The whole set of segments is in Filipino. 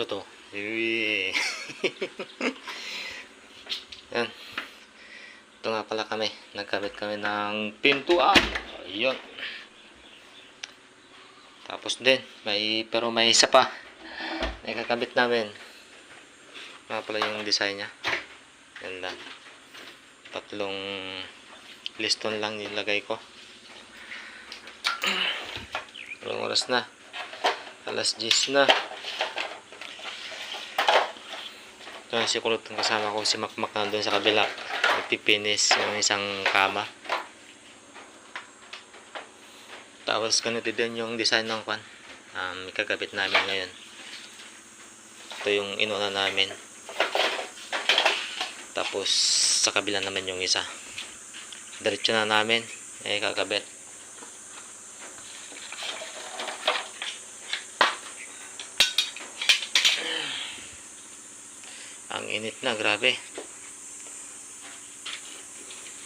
kulot oh. Yan. Ito nga pala kami. Nagkabit kami ng pintuan. Ayun. Tapos din, pero may isa pa. Nakakabit namin. Nga pala yung design niya. Yan lang. 3 liston lang nilagay ko. Anong oras na? Alas 10 na. Ito si Kulot ang kasama ko, si Makmak na doon sa kabila. Nagpipinis yung isang kama. Tapos ganito din yung design ng kwan. Ikagabit namin ngayon. Ito yung inuna namin. Tapos sa kabila naman yung isa. Diretso na namin. Ikagabit. Ang init na, grabe.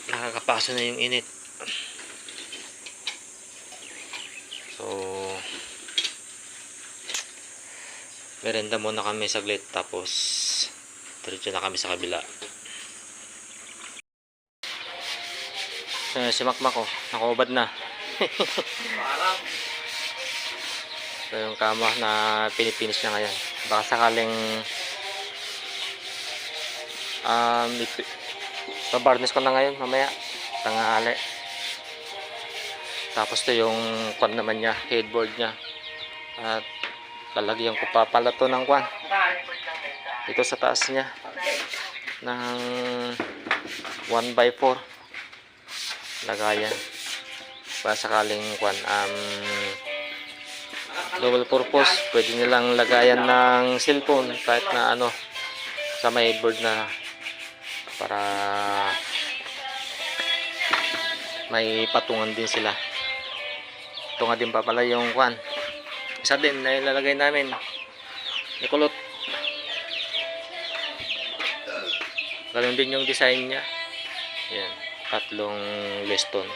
Nakakapaso na yung init. So, merenda muna kami saglit. Tapos, diretso na kami sa kabila. Si Makmak ko, nakaubad na. So, yung kama na pinipinis niya ngayon. Baka sakaling babarnis ko na ngayon mamaya tanghali. Tapos to yung kwan naman niya, headboard niya, at lalagyan ko pa pala to ng kwan dito sa taas niya ng 1x4 lagayan para sakaling kwan double purpose, pwede nilang lagayan ng cellphone kahit na ano sa may headboard na, para may patungan din sila. Ito nga din pa pala yung kwan, isa din na ilalagay namin ni Kulot. Ganun din yung design niya. Yan, 3 liston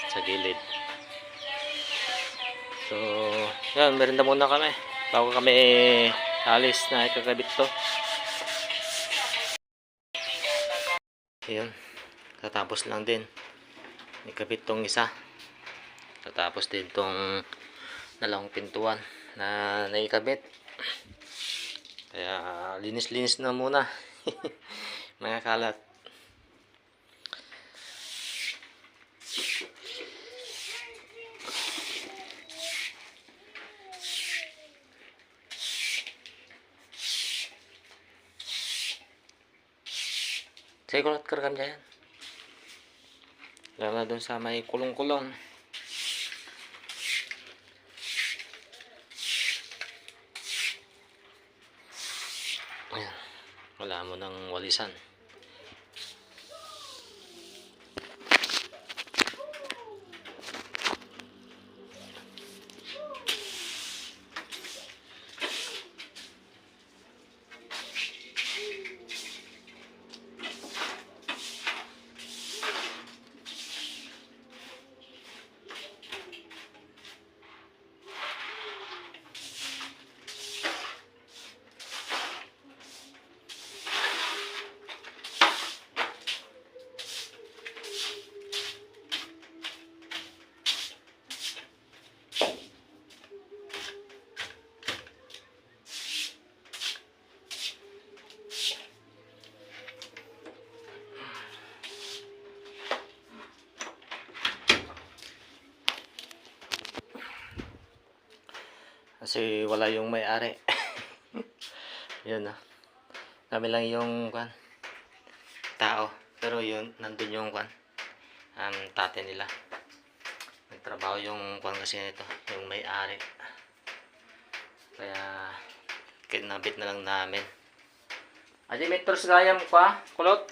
sa gilid. So yan, merinda muna kami bago kami alis na ikakabit to. Ayun, tatapos lang din ikabit tong isa. Tatapos din tong dalawang pintuan na naikabit. Kaya linis-linis na muna. Mga kalat. Saya Kulot kerekam dyan. Lala doon sa may kulong-kulong. Ayan. Wala mo ng walisan. Kasi wala yung may-ari. Yun na. Kami lang yung kwan, tao. Pero yun, nandun yung kwan, tate nila. Nagtrabaho yung kwan kasi nito, yung may-ari. Kaya kinabit na lang namin. Adi metros gayam pa, Kulot.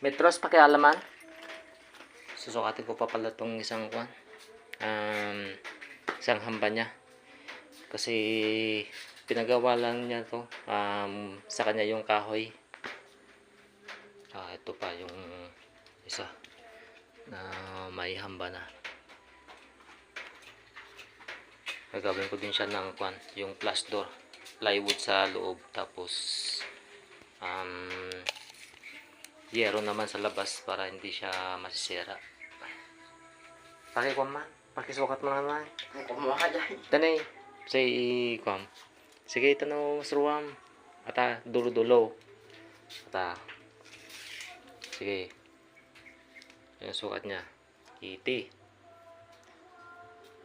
Metros pakialaman. Susukatin ko pa pala tong isang kwan, isang hamba niya. Kasi pinagawa lang niya to, sa kanya yung kahoy. Ito pa yung isa na may hamba na. Gagawin ko din siya ng kwan, yung plus door. plywood sa loob, tapos yero naman sa labas para hindi siya masisira. Pakikuha man, pakisukat mo naman. Ay, kumuha ka dyan. Tanay, say kom. Sige, tanong masruam. Ata, dulo-dulo. Ata. Sige. Yung sukat niya. 80.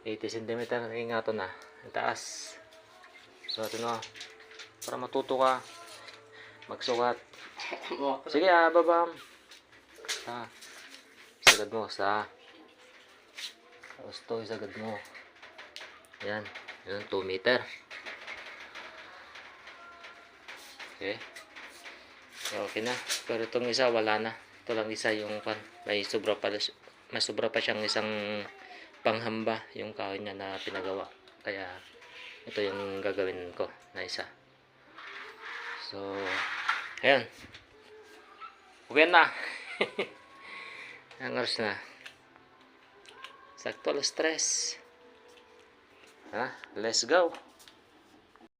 80 cm na ingato na. Ang taas. So, ito na. Para matuto ka. Magsukat. Kumuha ka. Sige, babam. Sa. Sagad mo, sa. Tapos ito, isagad mo. Ayan. Yun, 2 meter. Okay. Okay na. Pero itong isa, wala na. Ito lang isa yung pan. May sobra pa siyang isang panghamba yung kahoy niya na pinagawa. Kaya ito yung gagawin ko na isa. So, ayan. Okay na. Ang oras na. Sakto alas 3. Ha? Let's go.